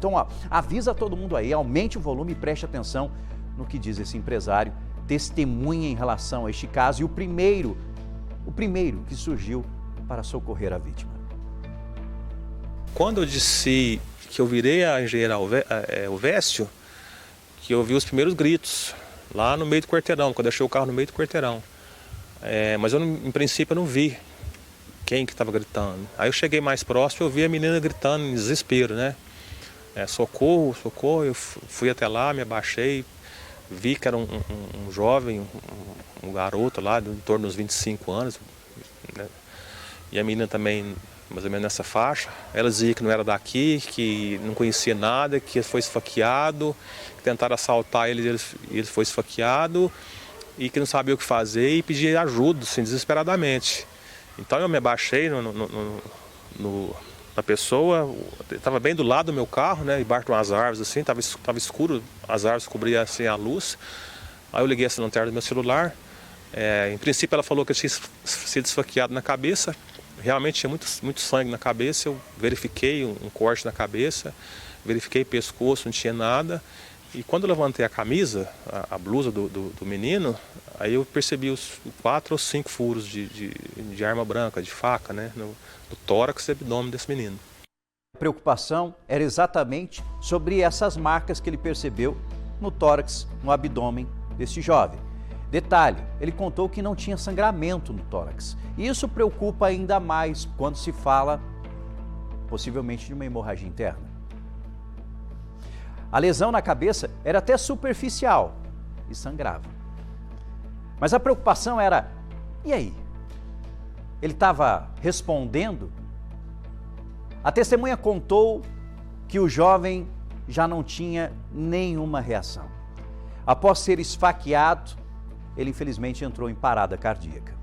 Então, ó, avisa todo mundo aí, aumente o volume e preste atenção no que diz esse empresário, testemunha em relação a este caso e o primeiro que surgiu para socorrer a vítima. Quando eu disse que eu virei a engenheira Elvésio, que eu ouvi os primeiros gritos lá no meio do quarteirão, quando eu deixei o carro no meio do quarteirão. Mas eu, em princípio, eu não vi quem que estava gritando. Aí eu cheguei mais próximo e eu vi a menina gritando em desespero, né? Socorro, socorro. Eu fui até lá, me abaixei, vi que era um jovem, um garoto lá, em torno dos 25 anos, né? E a menina também, mais ou menos nessa faixa. Ela dizia que não era daqui, que não conhecia nada, que foi esfaqueado, que tentaram assaltar ele e ele foi esfaqueado, e que não sabia o que fazer e pedia ajuda, assim, desesperadamente. Então eu me abaixei na pessoa, estava bem do lado do meu carro, né, embaixo de umas árvores, assim, estava escuro, as árvores cobriam assim, a luz. Aí eu liguei essa lanterna do meu celular. Em princípio ela falou que eu tinha sido esfaqueado na cabeça. Realmente tinha muito sangue na cabeça. Eu verifiquei um corte na cabeça, verifiquei pescoço, não tinha nada. E quando eu levantei a camisa, a blusa do menino, aí eu percebi os 4 ou 5 furos de arma branca, de faca, né, no tórax e abdômen desse menino. A preocupação era exatamente sobre essas marcas que ele percebeu no tórax, no abdômen desse jovem. Detalhe, ele contou que não tinha sangramento no tórax. E isso preocupa ainda mais quando se fala, possivelmente, de uma hemorragia interna. A lesão na cabeça era até superficial e sangrava. Mas a preocupação era, e aí? Ele estava respondendo? A testemunha contou que o jovem já não tinha nenhuma reação. Após ser esfaqueado, ele infelizmente entrou em parada cardíaca.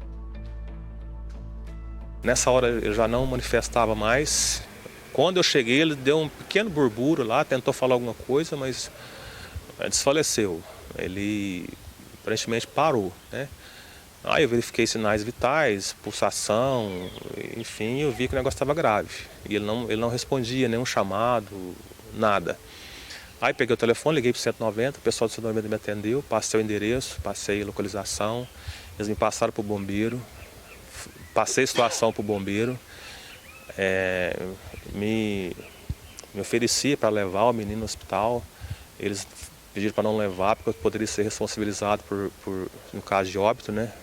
Nessa hora eu já não manifestava mais. Quando eu cheguei, ele deu um pequeno burburo lá, tentou falar alguma coisa, mas desfaleceu. Ele aparentemente parou, né? Aí eu verifiquei sinais vitais, pulsação, enfim, eu vi que o negócio estava grave. E ele não respondia nenhum chamado, nada. Aí peguei o telefone, liguei para o 190, o pessoal do 190 me atendeu, passei o endereço, passei a localização, eles me passaram para o bombeiro, passei a situação para o bombeiro, me ofereci para levar o menino no hospital, eles pediram para não levar, porque eu poderia ser responsabilizado no caso de óbito, né?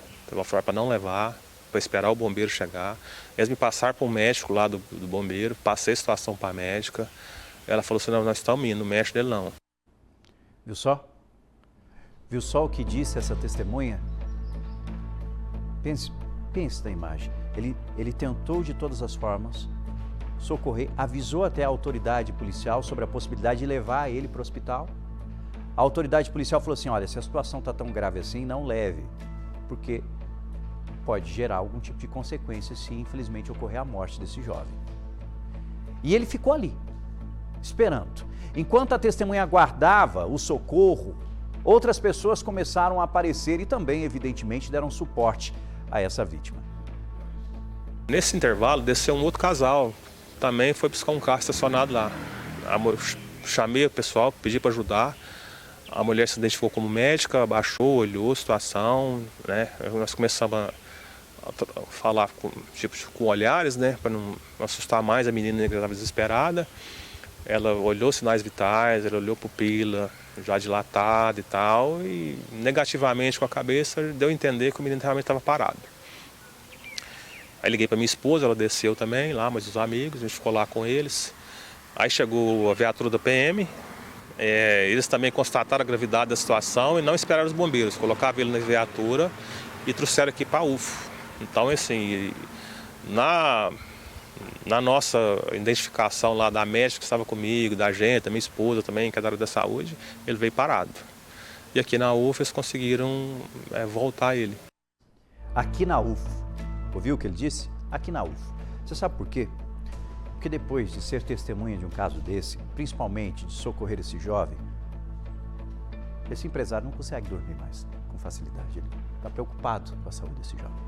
Falaram para não levar, para esperar o bombeiro chegar. Eles me passaram para um médico lá do bombeiro, passei a situação para a médica. Ela falou assim, não, nós estamos indo, não mexe dele não. Viu só? Viu só o que disse essa testemunha? Pense na imagem. Ele tentou de todas as formas socorrer, avisou até a autoridade policial sobre a possibilidade de levar ele para o hospital. A autoridade policial falou assim, olha, se a situação está tão grave assim, não leve, porque pode gerar algum tipo de consequência se infelizmente ocorrer a morte desse jovem. E ele ficou ali, esperando. Enquanto a testemunha aguardava o socorro, outras pessoas começaram a aparecer e também, evidentemente, deram suporte a essa vítima. Nesse intervalo, desceu um outro casal, também foi buscar um carro estacionado lá. Chamei o pessoal, pedi para ajudar. A mulher se identificou como médica, abaixou, olhou a situação, né? Nós começamos a falar com olhares, né? Para não assustar mais a menina que estava desesperada. Ela olhou sinais vitais, ela olhou pupila já dilatada e tal, e negativamente com a cabeça deu a entender que o menino realmente estava parado. Aí liguei para minha esposa, ela desceu também lá, mas os amigos, a gente ficou lá com eles. Aí chegou a viatura da PM, eles também constataram a gravidade da situação e não esperaram os bombeiros, colocaram ele na viatura e trouxeram aqui para a UFO. Então, assim, na nossa identificação lá da médica que estava comigo, da gente, da minha esposa também, que é da área da saúde, ele veio parado. E aqui na UFO eles conseguiram voltar ele. Aqui na UFO, ouviu o que ele disse? Aqui na UFO. Você sabe por quê? Porque depois de ser testemunha de um caso desse, principalmente de socorrer esse jovem, esse empresário não consegue dormir mais com facilidade. Ele está preocupado com a saúde desse jovem.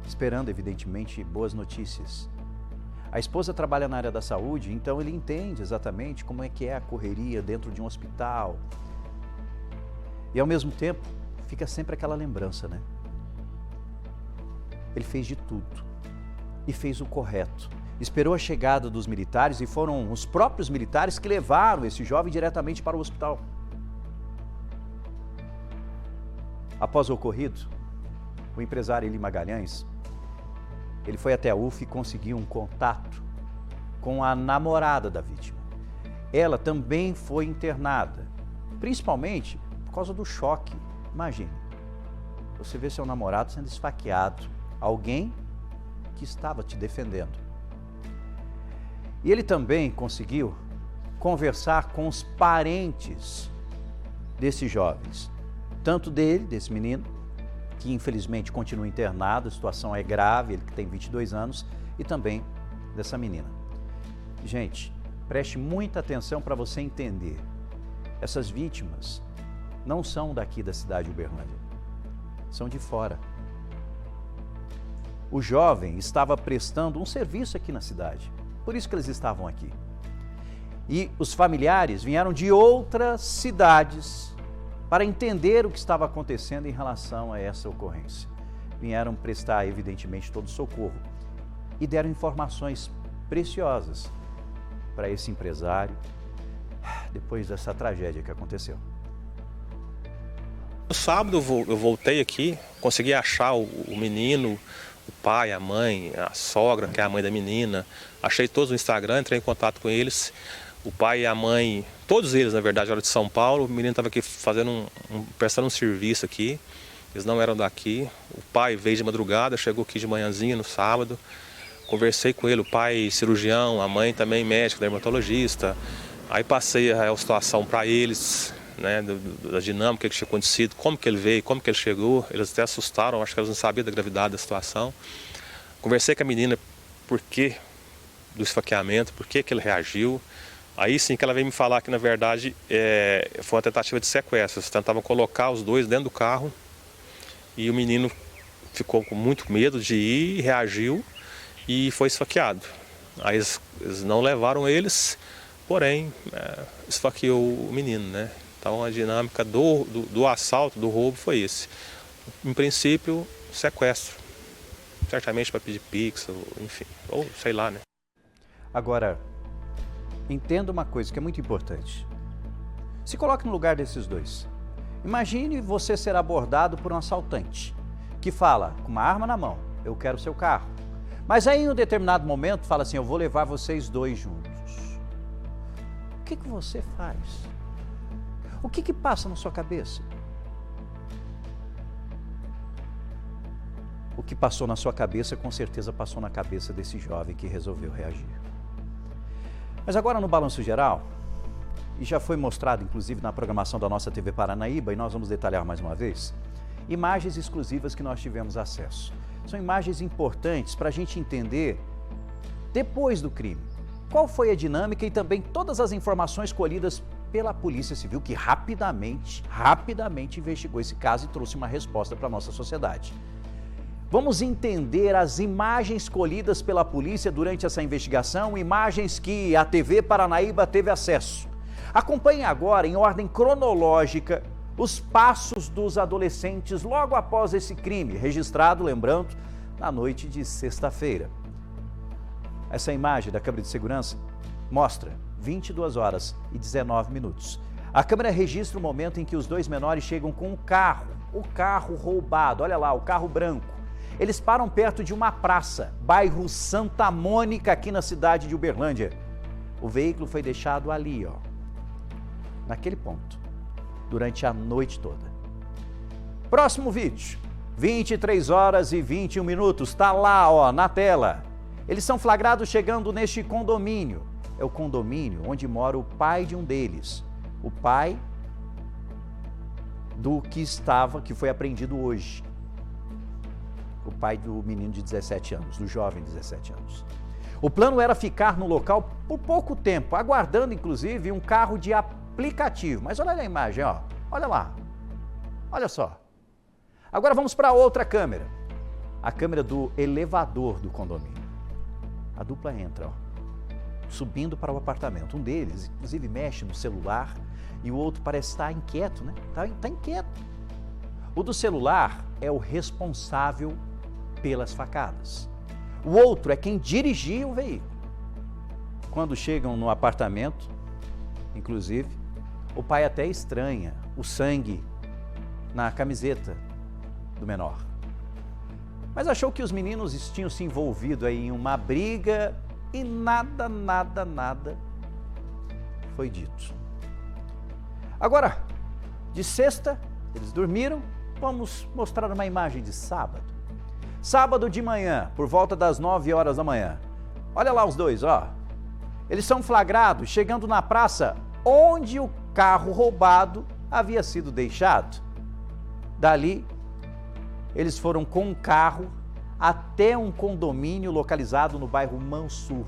Esperando, evidentemente, boas notícias. A esposa trabalha na área da saúde, então ele entende exatamente como é que é a correria dentro de um hospital. E ao mesmo tempo, fica sempre aquela lembrança, né? Ele fez de tudo e fez o correto. Esperou a chegada dos militares e foram os próprios militares que levaram esse jovem diretamente para o hospital. Após o ocorrido, o empresário Eli Magalhães, ele foi até a UF e conseguiu um contato com a namorada da vítima. Ela também foi internada, principalmente por causa do choque. Imagine, você vê seu namorado sendo esfaqueado, alguém que estava te defendendo. E ele também conseguiu conversar com os parentes desses jovens, tanto dele, desse menino, que infelizmente continua internado, a situação é grave, ele que tem 22 anos, e também dessa menina. Gente, preste muita atenção para você entender. Essas vítimas não são daqui da cidade de Uberlândia, são de fora. O jovem estava prestando um serviço aqui na cidade, por isso que eles estavam aqui. E os familiares vieram de outras cidades para entender o que estava acontecendo em relação a essa ocorrência. Vieram prestar, evidentemente, todo o socorro e deram informações preciosas para esse empresário depois dessa tragédia que aconteceu. No sábado eu voltei aqui, consegui achar o menino, o pai, a mãe, a sogra, que é a mãe da menina. Achei todos no Instagram, entrei em contato com eles. O pai e a mãe, todos eles, na verdade, eram de São Paulo. O menino estava aqui fazendo prestando um serviço aqui. Eles não eram daqui. O pai veio de madrugada, chegou aqui de manhãzinha no sábado. Conversei com ele, o pai cirurgião, a mãe também médica, dermatologista. Aí passei a situação para eles, né, da dinâmica que tinha acontecido, como que ele veio, como que ele chegou. Eles até assustaram, acho que eles não sabiam da gravidade da situação. Conversei com a menina por que do esfaqueamento, por que ele reagiu. Aí sim que ela veio me falar que, na verdade, foi uma tentativa de sequestro. Eles tentavam colocar os dois dentro do carro e o menino ficou com muito medo de ir, reagiu e foi esfaqueado. Aí eles não levaram eles, porém, esfaqueou o menino, né? Então a dinâmica do assalto, do roubo foi esse. Em princípio, sequestro. Certamente para pedir Pix, enfim, ou sei lá, né? Agora, entenda uma coisa que é muito importante. Se coloque no lugar desses dois. Imagine você ser abordado por um assaltante que fala, com uma arma na mão, eu quero seu carro. Mas aí em um determinado momento fala assim, eu vou levar vocês dois juntos. O que você faz? O que passa na sua cabeça? O que passou na sua cabeça, com certeza passou na cabeça desse jovem que resolveu reagir. Mas agora no Balanço Geral, e já foi mostrado inclusive na programação da nossa TV Paranaíba, e nós vamos detalhar mais uma vez, imagens exclusivas que nós tivemos acesso. São imagens importantes para a gente entender, depois do crime, qual foi a dinâmica e também todas as informações colhidas pela Polícia Civil, que rapidamente investigou esse caso e trouxe uma resposta para a nossa sociedade. Vamos entender as imagens colhidas pela polícia durante essa investigação, imagens que a TV Paranaíba teve acesso. Acompanhe agora, em ordem cronológica, os passos dos adolescentes logo após esse crime, registrado, lembrando, na noite de sexta-feira. Essa imagem da câmera de segurança mostra 22 horas e 19 minutos. A câmera registra o momento em que os dois menores chegam com o carro roubado, olha lá, o carro branco. Eles param perto de uma praça, bairro Santa Mônica, aqui na cidade de Uberlândia. O veículo foi deixado ali, ó, naquele ponto, durante a noite toda. Próximo vídeo, 23 horas e 21 minutos, tá lá, ó, na tela. Eles são flagrados chegando neste condomínio. É o condomínio onde mora o pai de um deles. O pai do que foi apreendido hoje. O pai do menino de 17 anos, do jovem de 17 anos. O plano era ficar no local por pouco tempo, aguardando inclusive um carro de aplicativo. Mas olha a imagem, ó. Olha lá. Olha só. Agora vamos para outra câmera. A câmera do elevador do condomínio. A dupla entra, ó, subindo para o apartamento. Um deles, inclusive, mexe no celular e o outro parece estar inquieto, né? Tá inquieto. O do celular é o responsável pelas facadas. O outro é quem dirigia o veículo. Quando chegam no apartamento, inclusive, o pai até estranha o sangue na camiseta do menor. Mas achou que os meninos tinham se envolvido aí em uma briga e nada foi dito. Agora, de sexta, eles dormiram. Vamos mostrar uma imagem de sábado. Sábado de manhã, por volta das 9 horas da manhã. Olha lá os dois, ó. Eles são flagrados chegando na praça onde o carro roubado havia sido deixado. Dali, eles foram com um carro até um condomínio localizado no bairro Mansur.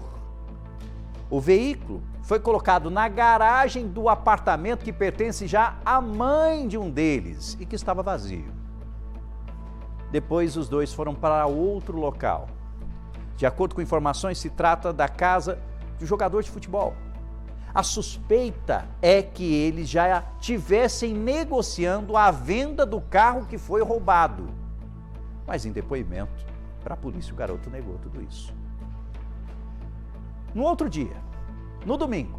O veículo foi colocado na garagem do apartamento que pertence já à mãe de um deles e que estava vazio. Depois, os dois foram para outro local. De acordo com informações, se trata da casa de um jogador de futebol. A suspeita é que eles já estivessem negociando a venda do carro que foi roubado. Mas em depoimento, para a polícia, o garoto negou tudo isso. No outro dia, no domingo,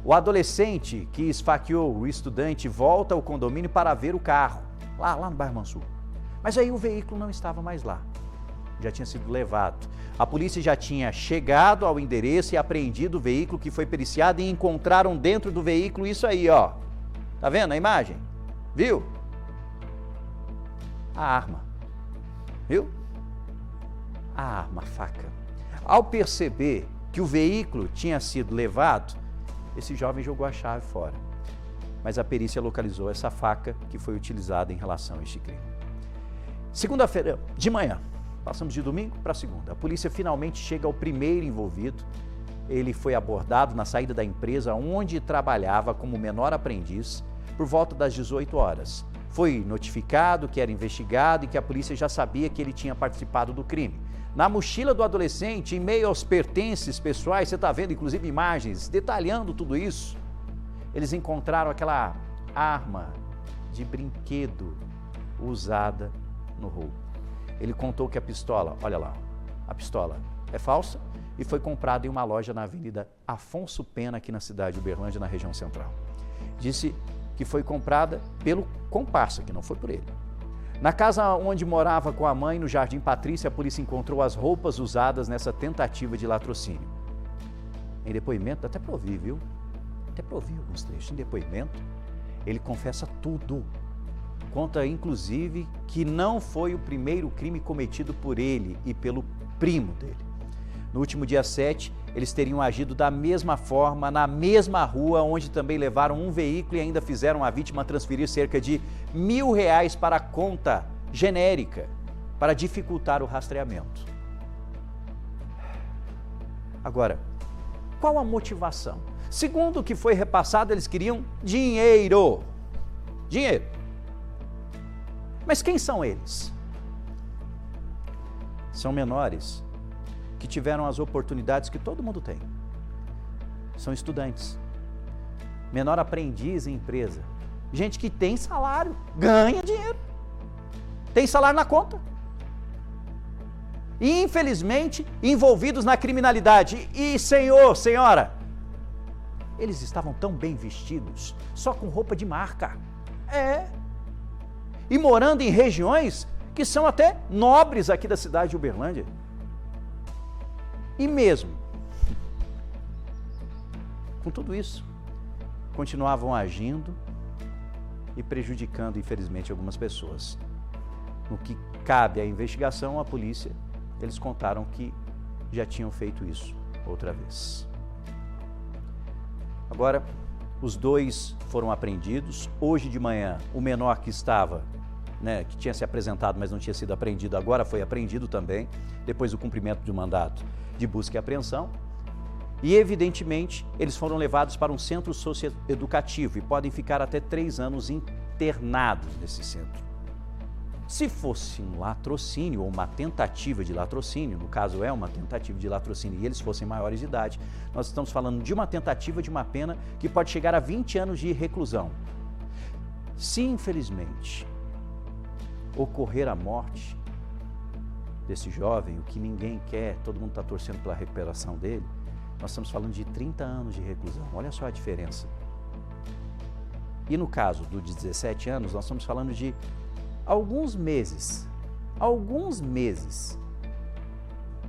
o adolescente que esfaqueou o estudante volta ao condomínio para ver o carro, lá no bairro Mansur. Mas aí o veículo não estava mais lá, já tinha sido levado. A polícia já tinha chegado ao endereço e apreendido o veículo, que foi periciado, e encontraram dentro do veículo isso aí, ó. Tá vendo a imagem? Viu? A arma. Viu? A arma, a faca. Ao perceber que o veículo tinha sido levado, esse jovem jogou a chave fora. Mas a perícia localizou essa faca que foi utilizada em relação a este crime. Segunda-feira de manhã, passamos de domingo para segunda, a polícia finalmente chega ao primeiro envolvido. Ele foi abordado na saída da empresa onde trabalhava como menor aprendiz por volta das 18 horas. Foi notificado que era investigado e que a polícia já sabia que ele tinha participado do crime. Na mochila do adolescente, em meio aos pertences pessoais, você está vendo inclusive imagens detalhando tudo isso, eles encontraram aquela arma de brinquedo usada no roubo. Ele contou que a pistola, olha lá, a pistola é falsa e foi comprada em uma loja na Avenida Afonso Pena, aqui na cidade de Uberlândia, na região central. Disse que foi comprada pelo comparsa, que não foi por ele. Na casa onde morava com a mãe, no Jardim Patrícia, a polícia encontrou as roupas usadas nessa tentativa de latrocínio. Em depoimento, até pra ouvir, viu? Até pra ouvir alguns trechos. Em depoimento, ele confessa tudo. Conta, inclusive, que não foi o primeiro crime cometido por ele e pelo primo dele. No último dia 7, eles teriam agido da mesma forma, na mesma rua, onde também levaram um veículo e ainda fizeram a vítima transferir cerca de R$1.000 para a conta genérica, para dificultar o rastreamento. Agora, qual a motivação? Segundo o que foi repassado, eles queriam dinheiro. Dinheiro. Mas quem são eles? São menores que tiveram as oportunidades que todo mundo tem. São estudantes, menor aprendiz em empresa, gente que tem salário, ganha dinheiro, tem salário na conta. E, infelizmente, envolvidos na criminalidade. E, senhor, senhora, eles estavam tão bem vestidos, só com roupa de marca. E morando em regiões que são até nobres aqui da cidade de Uberlândia. E mesmo com tudo isso, continuavam agindo e prejudicando, infelizmente, algumas pessoas. No que cabe à investigação, a polícia, eles contaram que já tinham feito isso outra vez. Agora, os dois foram apreendidos. Hoje de manhã, o menor que estava, que tinha se apresentado, mas não tinha sido apreendido, agora foi apreendido também, depois do cumprimento de um mandato de busca e apreensão. E, evidentemente, eles foram levados para um centro socioeducativo e podem ficar até 3 anos internados nesse centro. Se fosse um latrocínio ou uma tentativa de latrocínio, no caso é uma tentativa de latrocínio e eles fossem maiores de idade, nós estamos falando de uma tentativa de uma pena que pode chegar a 20 anos de reclusão. Se infelizmente ocorrer a morte desse jovem, o que ninguém quer, todo mundo está torcendo pela recuperação dele, nós estamos falando de 30 anos de reclusão. Olha só a diferença. E no caso do de 17 anos, nós estamos falando de alguns meses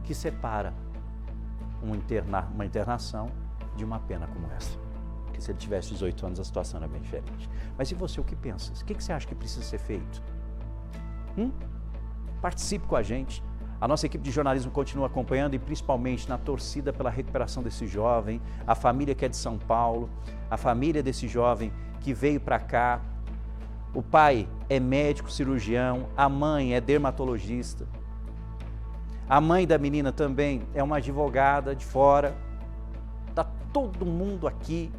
que separa uma internação de uma pena como essa. Porque se ele tivesse 18 anos, a situação era bem diferente. Mas e você, o que pensa? O que você acha que precisa ser feito? Participe com a gente. A nossa equipe de jornalismo continua acompanhando e principalmente na torcida pela recuperação desse jovem, a família que é de São Paulo, a família desse jovem que veio para cá. O pai é médico cirurgião, a mãe é dermatologista. A mãe da menina também é uma advogada de fora. Está todo mundo aqui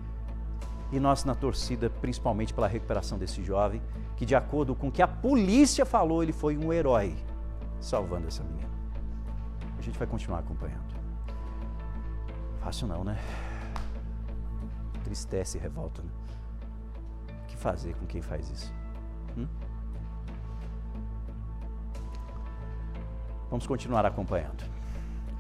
e nós na torcida principalmente pela recuperação desse jovem, que de acordo com o que a polícia falou, ele foi um herói salvando essa menina. A gente vai continuar acompanhando. Fácil não, né? Tristece e revolta, né? O que fazer com quem faz isso? Vamos continuar acompanhando.